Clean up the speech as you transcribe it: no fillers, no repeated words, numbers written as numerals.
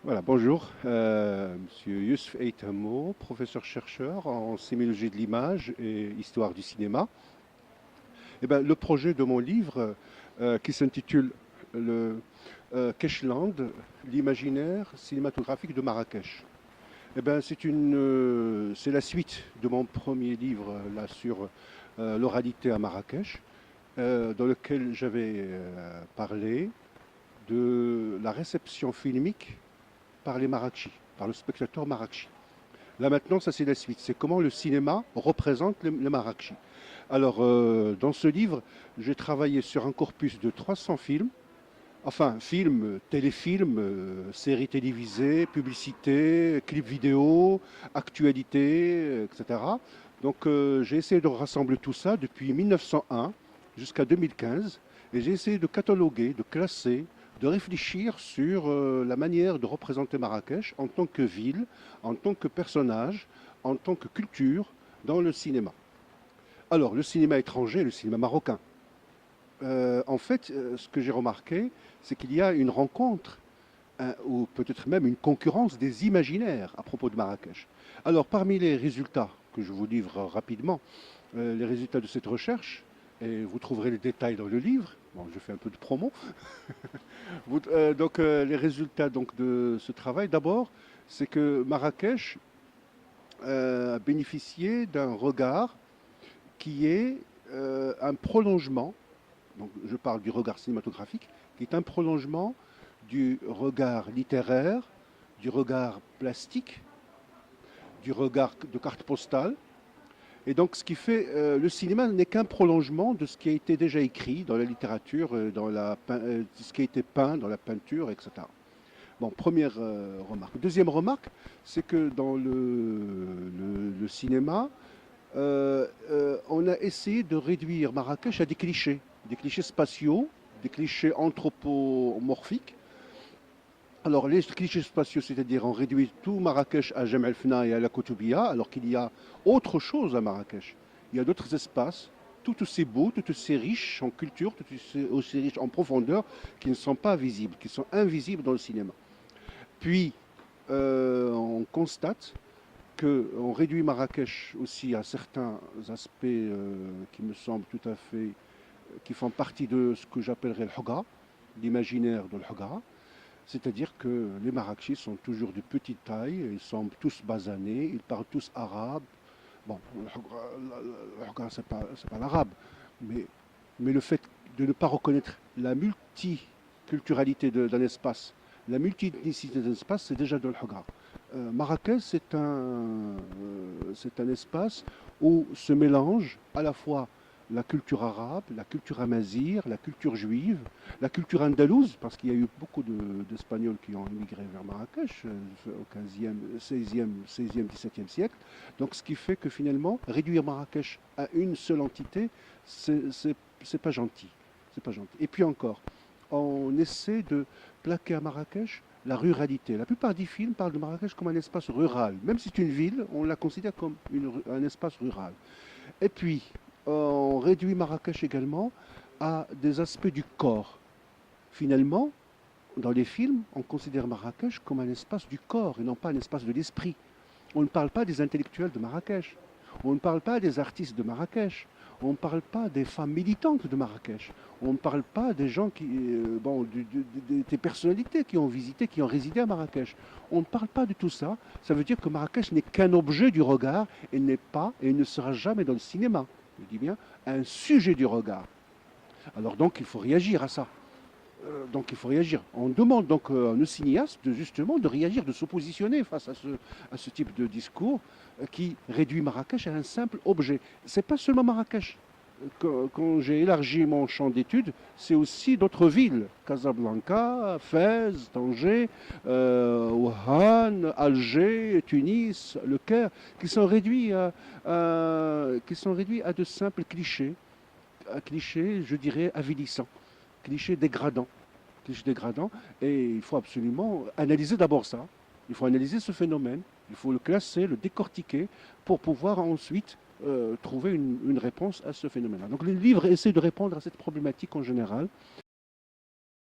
Voilà, bonjour, Monsieur Youssef Eitamo, professeur-chercheur en sémiologie de l'image et histoire du cinéma. Le projet de mon livre, qui s'intitule le Keshland, l'imaginaire cinématographique de Marrakech. C'est la suite de mon premier livre là sur l'oralité à Marrakech, dans lequel j'avais parlé de la réception filmique par les Marrakchi, par le spectateur Marrakchi. Là maintenant, ça c'est la suite. C'est comment le cinéma représente le Marrakchi. Alors, dans ce livre, j'ai travaillé sur un corpus de 300 films, enfin films, téléfilms, séries télévisées, publicités, clips vidéo, actualités, etc. Donc, j'ai essayé de rassembler tout ça depuis 1901 jusqu'à 2015, et j'ai essayé de cataloguer, de classer, de réfléchir sur la manière de représenter Marrakech en tant que ville, en tant que personnage, en tant que culture dans le cinéma. Alors, le cinéma étranger, le cinéma marocain. Ce que j'ai remarqué, c'est qu'il y a une rencontre, ou peut-être même une concurrence des imaginaires à propos de Marrakech. Alors, parmi les résultats que je vous livre rapidement, les résultats de cette recherche, et vous trouverez les détails dans le livre. Bon, je fais un peu de promo. Les résultats donc, de ce travail, d'abord, c'est que Marrakech a bénéficié d'un regard qui est un prolongement, donc je parle du regard cinématographique, qui est un prolongement du regard littéraire, du regard plastique, du regard de carte postale. Et donc, ce qui fait, le cinéma n'est qu'un prolongement de ce qui a été déjà écrit dans la littérature, ce qui a été peint dans la peinture, etc. Bon, première remarque. Deuxième remarque, c'est que dans le cinéma, on a essayé de réduire Marrakech à des clichés spatiaux, des clichés anthropomorphiques. Alors, les clichés spatiaux, c'est-à-dire on réduit tout Marrakech à Jem El Fna et à la Koutoubia, alors qu'il y a autre chose à Marrakech. Il y a d'autres espaces, tout aussi beaux, tout aussi riches en culture, tout aussi riches en profondeur, qui ne sont pas visibles, qui sont invisibles dans le cinéma. Puis, on constate qu'on réduit Marrakech aussi à certains aspects qui me semblent tout à fait, qui font partie de ce que j'appellerais le Hoga, l'imaginaire de l'Hoga. C'est-à-dire que les Marrakchis sont toujours de petite taille, ils sont tous basanés, ils parlent tous arabe. Bon, le Hoga, c'est pas l'arabe, mais, mais le fait de ne pas reconnaître la multiculturalité d'un espace, la multi-ethnicité d'un espace, c'est déjà de l'Hoga. Marrakech, c'est un espace où se mélange à la fois la culture arabe, la culture amazigh, la culture juive, la culture andalouse, parce qu'il y a eu beaucoup d'Espagnols qui ont immigré vers Marrakech au 15e, 16e, 16e, 17e siècle. Donc ce qui fait que finalement, réduire Marrakech à une seule entité, c'est pas gentil. C'est pas gentil. Et puis encore, on essaie de plaquer à Marrakech la ruralité. La plupart des films parlent de Marrakech comme un espace rural. Même si c'est une ville, on la considère comme un espace rural. Et puis, on réduit Marrakech également à des aspects du corps. Finalement, dans les films, on considère Marrakech comme un espace du corps et non pas un espace de l'esprit. On ne parle pas des intellectuels de Marrakech. On ne parle pas des artistes de Marrakech. On ne parle pas des femmes militantes de Marrakech. On ne parle pas des gens des personnalités qui ont visité, qui ont résidé à Marrakech. On ne parle pas de tout ça. Ça veut dire que Marrakech n'est qu'un objet du regard et n'est pas, et ne sera jamais dans le cinéma, je dis bien, un sujet du regard. Alors donc, il faut réagir à ça. Donc il faut réagir. On demande donc à nos cinéastes justement de réagir, de s'oppositionner face à ce type de discours qui réduit Marrakech à un simple objet. C'est pas seulement Marrakech. Quand j'ai élargi mon champ d'études, c'est aussi d'autres villes, Casablanca, Fès, Tanger, Wuhan, Alger, Tunis, Le Caire, qui sont réduits à de simples clichés, à clichés, je dirais, avilissants, clichés dégradants, clichés dégradants. Et il faut absolument analyser d'abord ça. Il faut analyser ce phénomène, il faut le classer, le décortiquer pour pouvoir ensuite trouver une réponse à ce phénomène-là. Donc le livre essaie de répondre à cette problématique en général.